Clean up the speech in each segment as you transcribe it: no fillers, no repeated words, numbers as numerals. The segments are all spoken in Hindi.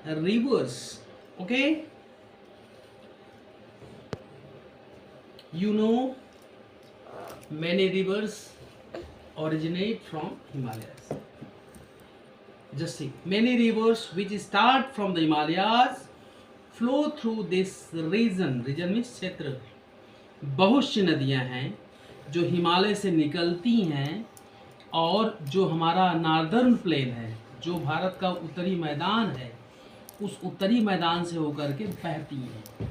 rivers. Okay, you know many rivers originate from Himalayas. Just see, many rivers which start from the Himalayas flow through this region. Region means क्षेत्र. बहुत सी नदियां हैं जो हिमालय से निकलती हैं और जो हमारा नॉर्दर्न प्लेन है, जो भारत का उत्तरी मैदान है, उस उत्तरी मैदान से होकर के बहती हैं।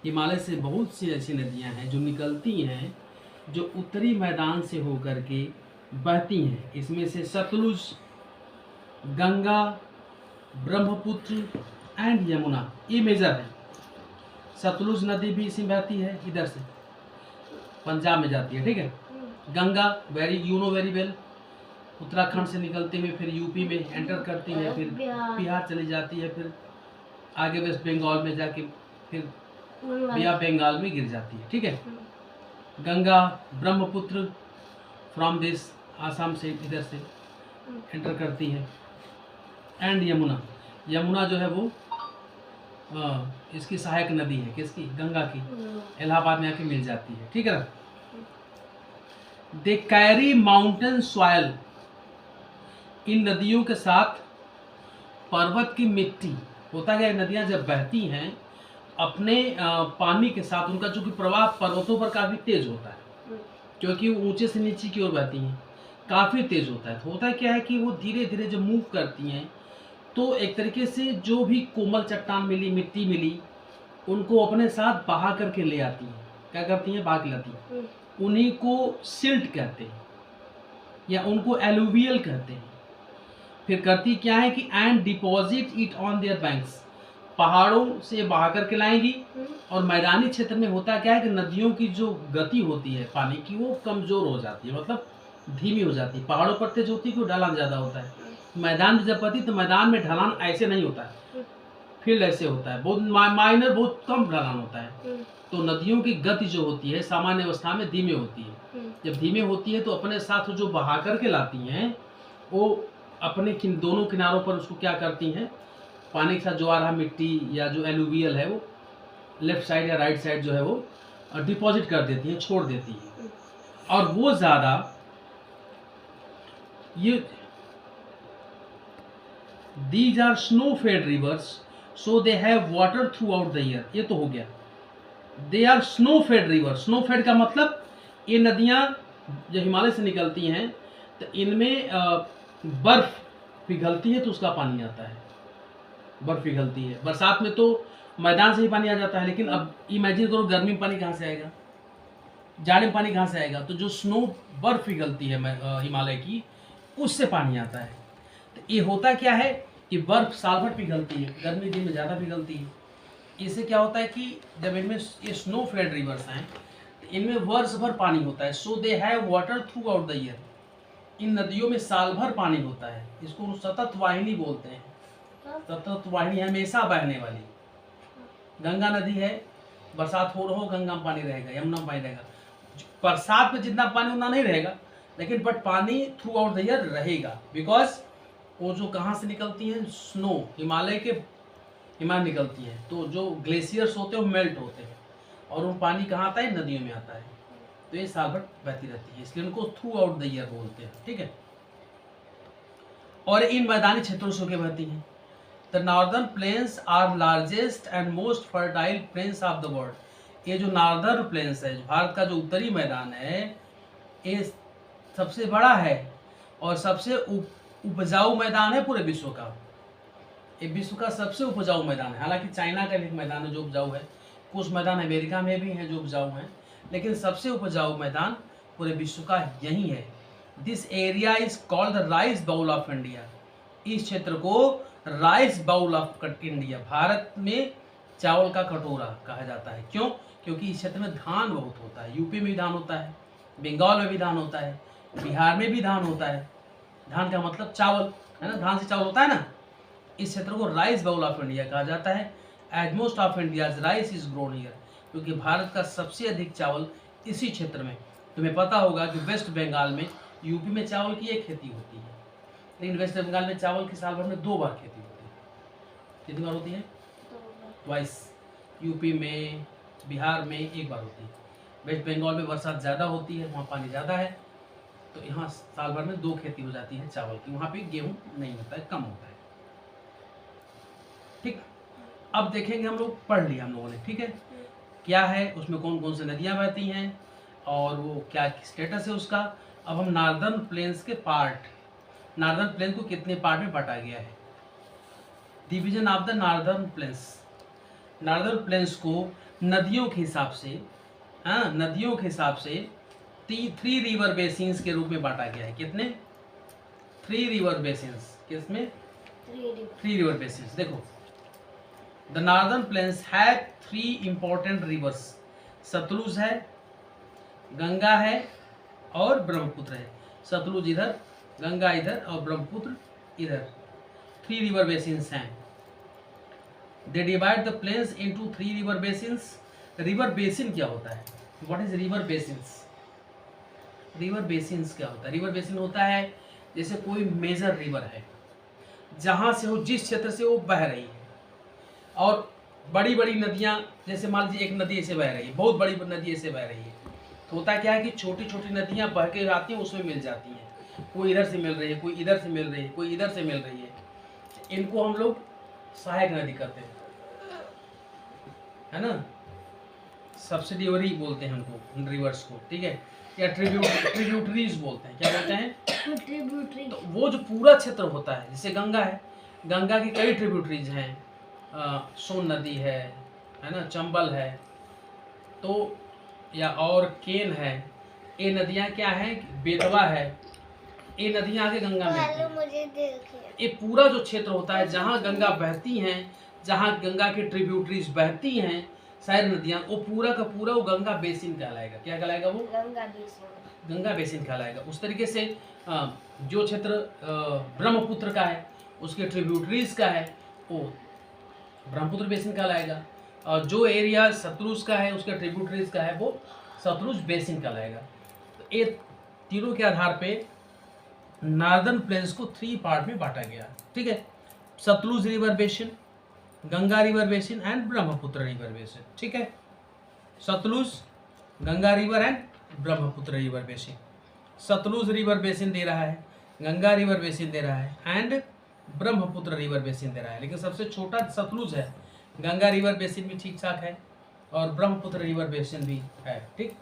हिमालय से बहुत सी ऐसी नदियां हैं जो निकलती हैं, जो उत्तरी मैदान से होकर के बहती हैं। इसमें से सतलुज, गंगा, ब्रह्मपुत्र एंड यमुना ये मेजर है। सतलुज नदी भी इसमें बहती है, इधर से पंजाब में जाती है, ठीक है। Ganga you know very well, Uttarakhand से निकलते हुए फिर यूपी में एंटर करती है, फिर बिहार चली जाती है, फिर आगे वेस्ट बंगाल में जाके फिर बिहार बंगाल में गिर जाती है, ठीक है। गंगा, ब्रह्मपुत्र फ्रॉम दिस आसाम से इधर से एंटर करती है। एंड यमुना, यमुना जो है वो इसकी सहायक नदी है, किसकी? गंगा की। इलाहाबाद में आके मिल जाती है, ठीक है ना। दे कैरी माउंटेन सॉयल, इन नदियों के साथ पर्वत की मिट्टी। होता है नदियां जब बहती हैं अपने पानी के साथ, उनका जो कि प्रवाह पर्वतों पर काफ़ी तेज होता है, क्योंकि वो ऊंचे से नीचे की ओर बहती हैं, काफ़ी तेज होता है। तो होता है क्या है कि वो धीरे धीरे जब मूव करती हैं तो एक तरीके से जो भी कोमल चट्टान मिली, मिट्टी मिली, उनको अपने साथ बहा करके ले आती हैं। क्या करती हैं? बहा के लाती हैं। उन्हीं को सिल्ट कहते हैं या उनको एलुवियल कहते हैं। फिर करती क्या है कि and deposit it on their banks, पहाड़ों से बहा करके लाएंगी। और मैदानी क्षेत्र में होता क्या है कि नदियों की जो गति होती है पानी की वो कमज़ोर हो जाती है, मतलब धीमी हो जाती है। पहाड़ों पर तेज होती है क्योंकि ढलान ज़्यादा होता है। मैदान में जब पड़ती तो मैदान में ढलान ऐसे नहीं होता है, फील्ड ऐसे होता है, बहुत माइनर, बहुत कम ढलान होता है। तो नदियों की गति जो होती है सामान्य अवस्था में धीमे होती है। जब धीमे होती है तो अपने साथ जो बहा करके लाती हैं वो अपने दोनों किनारों पर उसको क्या करती हैं, पानी के साथ जो आ रहा मिट्टी या जो एलुवियल है वो लेफ्ट साइड या राइट साइड जो है वो डिपॉजिट कर देती हैं, छोड़ देती हैं। और वो ज़्यादा ये These are snow-fed rivers, so they have water throughout the year. ये तो हो गया। They are snow-fed rivers. Snow-fed का मतलब ये नदियाँ जो हिमालय से निकलती हैं तो इनमें बर्फ पिघलती है तो उसका पानी आता है। बर्फ पिघलती है। बरसात में तो मैदान से ही पानी आ जाता है, लेकिन अब इमेजिन करो गर्मी में पानी कहाँ से आएगा, जाड़े में पानी कहाँ से आएगा? तो जो स्नो बर्फ पिघलती है हिमालय की, उससे पानी आता है। तो ये होता क्या है कि बर्फ साल भर पिघलती है, गर्मी दिन में ज़्यादा पिघलती है। इससे क्या होता है कि जब इनमें ये स्नो फेड रिवर्स हैं तो इनमें वर्ष भर पानी होता है। So they have water throughout the year, इन नदियों में साल भर पानी होता है। इसको सतत वाहिनी बोलते हैं। सतत वाहिनी हमेशा बहने वाली। गंगा नदी है, बरसात हो रहा हो गंगा में पानी रहेगा, यमुना में पानी रहेगा। बरसात में जितना पानी उतना नहीं रहेगा, लेकिन बट पानी थ्रू आउट द ईयर रहेगा, बिकॉज वो जो कहाँ से निकलती हैं, स्नो हिमालय निकलती है। तो जो ग्लेशियर्स होते हैं वो मेल्ट होते हैं और वो पानी कहाँ आता है? नदियों में आता है। तो ये साल भर बहती रहती है, इसलिए उनको थ्रू आउट द ईयर बोलते हैं, ठीक है। और इन मैदानी क्षेत्रों से होकर बहती हैं। The northern plains are largest and most fertile plains of the world. ये जो नॉर्दर्न प्लेन्स है, भारत का जो उत्तरी मैदान है, ये सबसे बड़ा है और सबसे उपजाऊ मैदान है पूरे विश्व का। ये विश्व का सबसे उपजाऊ मैदान है। हालांकि चाइना का एक मैदान है जो उपजाऊ है, कुछ मैदान अमेरिका में भी हैं जो उपजाऊ हैं, लेकिन सबसे उपजाऊ मैदान पूरे विश्व का यही है। This area is called the rice bowl of India. इस क्षेत्र को rice bowl of India, Bharat में चावल का कटोरा कहा जाता है। क्यों? क्योंकि इस क्षेत्र में धान बहुत होता है। यूपी में भी धान होता है, बंगाल में भी धान होता है, बिहार में भी धान होता है। धान का मतलब चावल है ना, धान से चावल होता है ना। इस क्षेत्र को राइस बाउल ऑफ इंडिया कहा जाता है। As most of India's rice is grown here, क्योंकि भारत का सबसे अधिक चावल इसी क्षेत्र में। तुम्हें पता होगा कि वेस्ट बंगाल में, यूपी में चावल की एक खेती होती है, लेकिन वेस्ट बंगाल में चावल की साल भर में 2 बार खेती होती है। कितनी बार होती है? ट्वाइस। यूपी में, बिहार में एक बार होती है। वेस्ट बंगाल में बरसात ज़्यादा होती है, वहाँ पानी ज़्यादा है, तो यहाँ साल भर में 2 खेती हो जाती है चावल की। वहाँ पे गेहूँ नहीं होता है, कम होता है। ठीक, अब देखेंगे हम लोग, पढ़ लिया हम लोगों ने, ठीक है, क्या है उसमें, कौन कौन से नदियाँ बहती हैं और वो क्या स्टेटस है उसका। अब हम नॉर्दर्न प्लेन्स के पार्ट, नॉर्दर्न प्लेन को कितने पार्ट में बांटा गया है, division of the northern planes. Northern plains को नदियों के हिसाब से, हाँ, नदियों के हिसाब से 3 रिवर बेसिन्स के रूप में बांटा गया है। कितने? 3 रिवर बेसिन्स। किसमें? 3 रिवर बेसिन्स। देखो, the northern plains have 3 important rivers. Sutlej है, गंगा है और ब्रह्मपुत्र है। सतलुज इधर, गंगा इधर और ब्रह्मपुत्र इधर। 3 रिवर बेसिन्स हैं। They divide the plains into 3 river basins. River basin क्या होता है? What is river basins? River basins क्या होता है? रिवर बेसिन होता है जैसे कोई मेजर रिवर है, जहाँ से वो, जिस क्षेत्र से वो बह रही है, और बड़ी बड़ी नदियाँ, जैसे मान लीजिए एक नदी ऐसे बह रही है, बहुत बड़ी नदी ऐसे बह रही है, तो होता क्या है कि छोटी छोटी नदियाँ बह के आती हैं, उसमें मिल जाती हैं। कोई इधर से मिल रही है, कोई इधर से मिल रही है, कोई इधर से मिल रही है। इनको हम लोग सहायक नदी कहते हैं, है ना, सब्सिडियरी बोलते हैं उनको, रिवर्स को, ठीक है, या ट्रिब्यूटरीज बोलते हैं। क्या बोलते हैं? ट्रिब्यूटरी। तो वो जो पूरा क्षेत्र होता है, जैसे गंगा है, गंगा की कई ट्रिब्यूटरीज हैं, सोन नदी है ना, चंबल है, तो या और केन है। ये नदियाँ क्या है? बेतवा है। ये नदियाँ आगे गंगा में ये पूरा जो क्षेत्र होता है जहाँ गंगा बहती हैं, जहाँ गंगा की ट्रिब्यूटरीज बहती हैं, सारी नदियाँ, वो पूरा का पूरा वो गंगा बेसिन कहलाएगा। क्या कहलाएगा? वो गंगा बेसिन कहलाएगा। उस तरीके से जो क्षेत्र ब्रह्मपुत्र का है, उसके ट्रिब्यूटरीज का है, वो ब्रह्मपुत्र बेसिन कहलाएगा। और जो एरिया सतलुज का है, उसके ट्रिब्यूटरीज का है, वो सतलुज बेसिन कहलाएगा। तो ये तीनों के आधार पे नॉर्दर्न प्लेन्स को 3 पार्ट में बांटा गया, ठीक है। Sutlej river basin, Ganga river basin and Brahmaputra river basin, ठीक है। Sutlej, Ganga river and Brahmaputra river basin. Sutlej river basin दे रहा है, गंगा रिवर बेसिन दे रहा है एंड ब्रह्मपुत्र रिवर बेसिन दे रहा है। लेकिन सबसे छोटा सतलुज है, गंगा रिवर बेसिन भी ठीक ठाक है और ब्रह्मपुत्र रिवर बेसिन भी है, ठीक।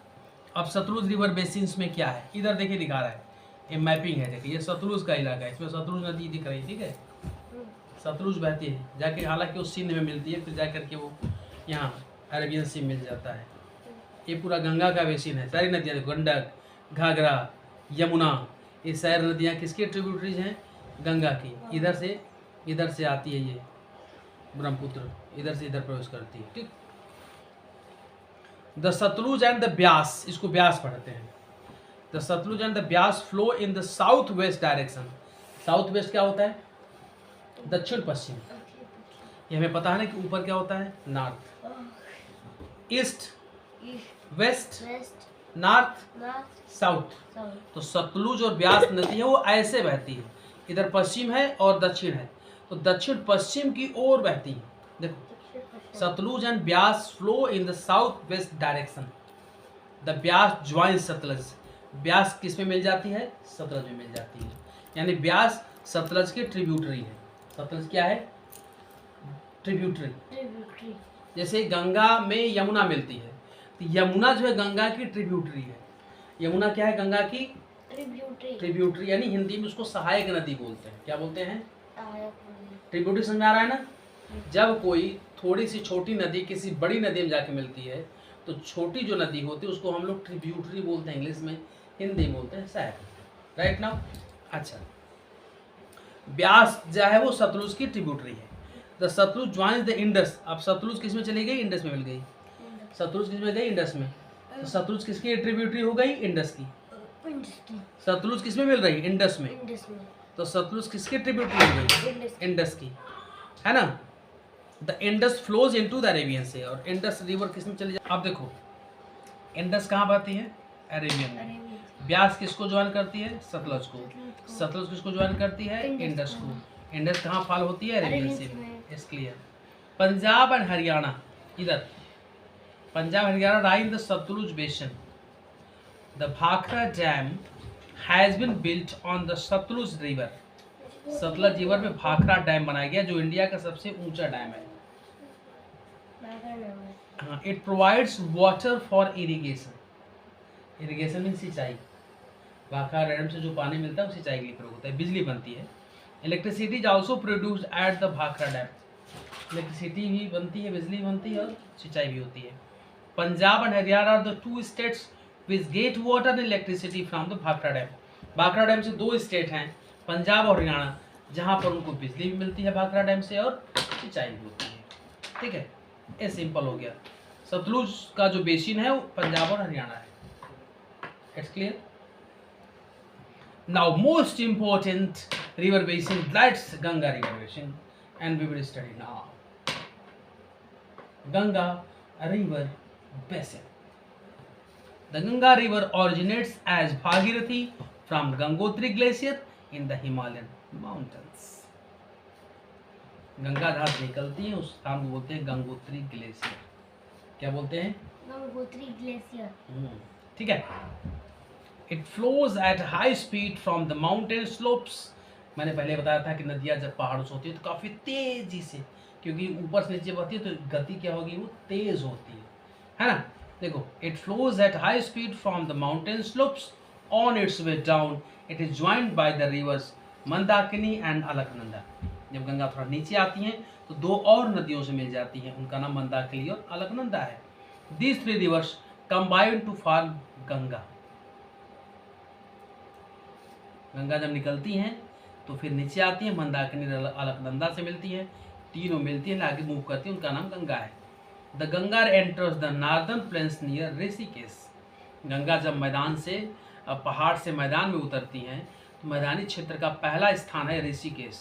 अब सतलुज रिवर बेसिन में क्या है, इधर देखिए दिखा रहा है, ये मैपिंग है, देखिए ये सतलुज का इलाका है, इसमें सतलुज नदी दिख रही है, ठीक है। सतलुज बहती है जाके, हालांकि वो सिंध में मिलती है, फिर जा करके वो यहाँ अरेबियन सी मिल जाता है। ये पूरा गंगा का बेसिन है। सारी नदियाँ, गंडक, घाघरा, यमुना, ये सारी नदियाँ किसकी ट्रिब्यूटरीज हैं? गंगा की। इधर से आती है ये ब्रह्मपुत्र, इधर से इधर प्रवेश करती है, ठीक। The Sutlej and the Beas, इसको ब्यास पढ़ते हैं। The Sutlej and the Beas flow in the south west direction. South west क्या होता है? दक्षिण पश्चिम। ये हमें पता है ना कि ऊपर क्या होता है? North. East, west, north, south. तो सतलुज और ब्यास नदी है वो ऐसे बहती है, इधर पश्चिम है और दक्षिण है, तो दक्षिण पश्चिम की ओर बहती है। देखो, Sutlej and Beas flow in the south west direction. The Beas joins Sutlej. Beas किस में मिल जाती है? सतलज में मिल जाती है, यानी ब्यास सतलज की ट्रिब्यूटरी है। सतलज क्या है? ट्रिब्यूटरी। जैसे गंगा में यमुना मिलती है, तो यमुना जो है गंगा की ट्रिब्यूटरी है। यमुना क्या है? गंगा की ट्रिब्यूटरी, यानी हिंदी में उसको सहायक नदी बोलते हैं। क्या बोलते हैं? ट्रिब्यूटरी। समझ आ रहा है ना? जब कोई थोड़ी सी छोटी नदी किसी बड़ी नदी में जाके मिलती है, तो छोटी जो नदी होती है उसको हम लोग ट्रिब्यूटरी बोलते हैं, इंग्लिश में, हिंदी बोलते हैं सहायक। Right now? अच्छा, ब्यास जो है वो सतलुज की ट्रिब्यूटरी है। The Sutlej joins the Indus. अब सतलुज किस में चली गई? इंडस में मिल गई। सतलुज किस में गई? इंडस में। तो सतलुज किसकी ट्रिब्यूटरी हो गई? इंडस की। सतलुज किस में मिल रही? इंडस में। तो सतलुज किसकी ट्रिब्यूटरी हो गई? इंडस की, है ना। The Indus flows into the Arabian sea. और इंडस रिवर किस में चली जाती है? अब देखो, इंडस कहाँ बहती है? अरेबियन में। ब्यास किसको ज्वाइन करती है? सतलज को। सतलज किसको ज्वाइन करती है? इंडस को। इंडस कहाँ फॉल होती है? अरेबियन सी में। It's clear. Punjab and Haryana, इधर Punjab Haryana drain the Sutlej basin, the Bhakra dam has been built on the Sutlej river. Sutlej river में भाखड़ा डैम बनाया गया जो इंडिया का सबसे ऊंचा डैम है। हाँ, it provides water for irrigation, irrigation mean सिंचाई। भाखड़ा डैम से जो पानी मिलता है वो सिंचाई के लिए प्रयोग होता है, बिजली बनती है। Electricity is also produced at the Bhakra dam, electricity भी बनती है, बिजली बनती है और सिंचाई भी होती है। Punjab and Haryana are the two states which get water and electricity from the Bhakra dam. Bhakra dam से दो स्टेट हैं, पंजाब और हरियाणा, जहाँ पर उनको बिजली भी मिलती है भाखड़ा डैम से और सिंचाई भी होती है। ठीक है, ये सिंपल हो गया। सतलुज का जो बेसिन है वो पंजाब और हरियाणा है। It's clear. Now most important river basin, that's Ganga river basin, and we will study now Ganga river basin. The Ganga river originates as Bhagirathi from Gangotri glacier in the Himalayan mountains. Ganga धार निकलती है, उस स्थान को बोलते हैं गंगोत्री ग्लेशियर। क्या बोलते हैं? गंगोत्री ग्लेशियर। ठीक है। It flows at high speed from the mountain slopes. मैंने पहले बताया था कि नदियाँ जब पहाड़ों से होती है तो काफ़ी तेजी से, क्योंकि ऊपर से नीचे बहती है तो गति क्या होगी, वो तेज होती है ना। देखो, it flows at high speed from the mountain slopes on it's way down, it is joined by the reverse Mandakini and Alaknanda. जब गंगा थोड़ा नीचे आती हैं तो दो और नदियों से मिल जाती हैं, उनका नाम मंदाकिनी और अलकनंदा है। These three rivers combine to form Ganga. Ganga जब निकलती हैं तो फिर नीचे आती है, मंदाकिनी अलकनंदा से मिलती है, तीनों मिलती है, आगे मूव करती है, उनका नाम गंगा है। The Ganga enters the northern planes near Rishikesh. Ganga जब मैदान से पहाड़ से मैदान में उतरती हैं तो मैदानी क्षेत्र का पहला स्थान है ऋषिकेश।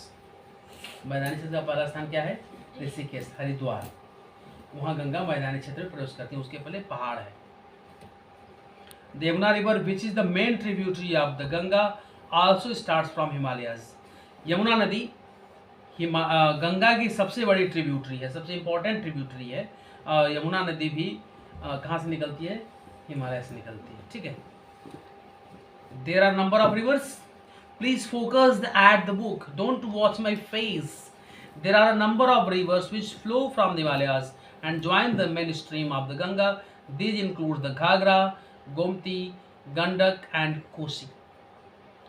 मैदानी क्षेत्र का पहला स्थान क्या है? ऋषिकेश, हरिद्वार। वहाँ गंगा मैदानी क्षेत्र में प्रवेश करती है, उसके पहले पहाड़ है। The Yamuna river which is the main tributary of the Ganga also starts from Himalayas. Yamuna नदी गंगा की सबसे बड़ी ट्रिब्यूटरी है, सबसे इंपॉर्टेंट ट्रिब्यूटरी है। यमुना नदी भी कहाँ से निकलती है? हिमालय से निकलती है। ठीक है। There are number of rivers, please focus at the book, don't watch my face. There are a number of rivers which flow from the Himalayas and join the main stream of the Ganga. These include the Ghaghara, Gomti, Gandak and Kosi.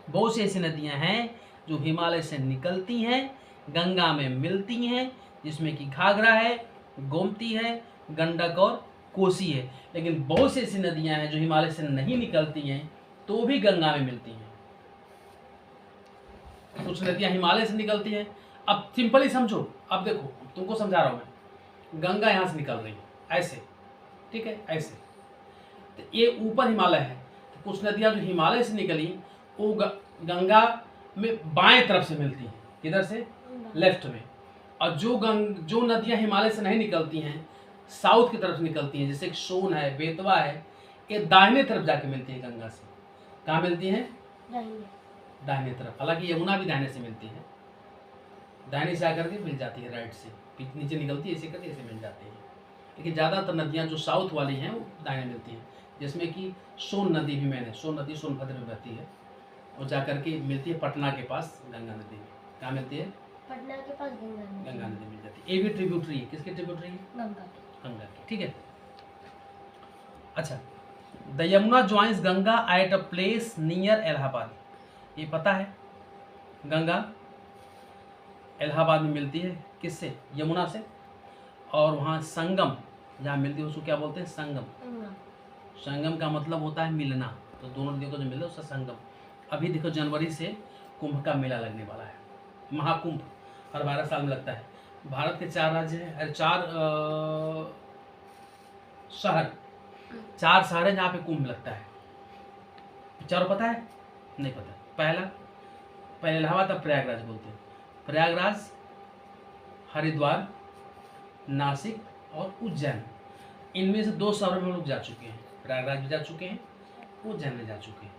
बहुत सी ऐसी नदियां हैं जो हिमालय से निकलती हैं, गंगा में मिलती हैं, जिसमें कि घाघरा है, गोमती है, गंडक और कोसी है। लेकिन बहुत सी ऐसी नदियां हैं जो हिमालय से नहीं निकलती हैं तो भी गंगा में मिलती हैं। कुछ नदियां हिमालय से निकलती हैं। अब सिंपली समझो, अब देखो तुमको समझा रहा हूं मैं। गंगा यहाँ से निकल रही है ऐसे, ठीक है, ऐसे, तो ये ऊपर हिमालय है। तो कुछ नदियां जो हिमालय से निकली वो गंगा में बाएं तरफ से मिलती हैं, किधर से? लेफ्ट में। और जो नदियां हिमालय से नहीं निकलती हैं, साउथ की तरफ निकलती हैं, जैसे सोन है, बेतवा है, ये दाहिने तरफ जाके मिलती है गंगा से। कहाँ मिलती हैं? दाहिने तरफ। हालांकि यमुना भी दाहिने से मिलती है, दाहिने से आकर के मिल जाती है, राइट से नीचे निकलती है, ऐसे करके ऐसे मिल जाती है। लेकिन ज़्यादातर नदियाँ जो साउथ वाली हैं वो दाहिने मिलती हैं, जिसमें कि सोन नदी भी मैंने, सोन नदी सोनभद्र में बहती है और जाकर के मिलती है पटना के पास गंगा नदी में। कहाँ मिलती है? पटना के पास गंगा नदी मिल जाती है। ये भी ट्रिब्यूटरी है, किसकी ट्रिब्यूटरी है? गंगा की। ठीक है। अच्छा, the Yamuna joins Ganga at a place near Allahabad. ये पता है, गंगा इलाहाबाद में मिलती है, किससे? यमुना से। और वहाँ संगम जहाँ मिलती है उसको क्या बोलते हैं? संगम। संगम का मतलब होता है मिलना, तो दोनों नदियों को जो मिलता है उसका संगम। अभी देखो जनवरी से कुंभ का मेला लगने वाला है, महाकुंभ, हर 12 साल में लगता है। भारत के 4 राज्य हैं, 4 शहर हैं जहाँ पे कुंभ लगता है। चारों पता है? नहीं पता। पहले इलाहाबाद, अब प्रयागराज बोलते हैं। प्रयागराज, हरिद्वार, नासिक और उज्जैन, इनमें से 2 शहरों में हम लोग जा चुके हैं। प्रयागराज भी जा चुके हैं, उज्जैन में जा चुके हैं।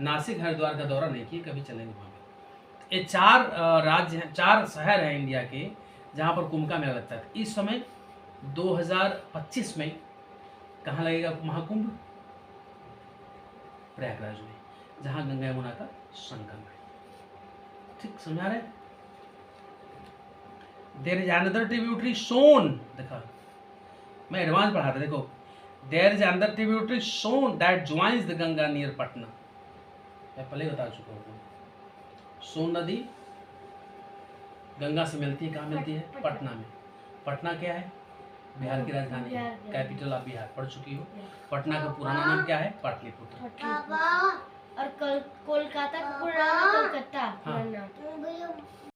नासिक हरिद्वार का दौरा नहीं किया, कभी चलेंगे वहाँ पे। ये 4 राज्य हैं, 4 शहर हैं इंडिया के जहाँ पर कुंभ का मेला लगता है। इस समय 2025 में कहाँ लगेगा महाकुंभ? प्रयागराज में, जहाँ गंगा यमुना का संगम है। ठीक समझा रहे? There is another tributary Son, देखा मैं एडवांस पढ़ा था, देखो there is another tributary Son that joins the Ganga near Patna. मैं पहले बता चुका हूँ। सोन नदी गंगा से मिलती है, कहाँ मिलती है? पटना में। पटना क्या है? बिहार की राजधानी है, कैपिटल ऑफ बिहार, पढ़ चुकी हो। पटना का पुराना नाम क्या है? पाटलिपुत्र। और कोलकाता का पुराना कलकत्ता। हाँ।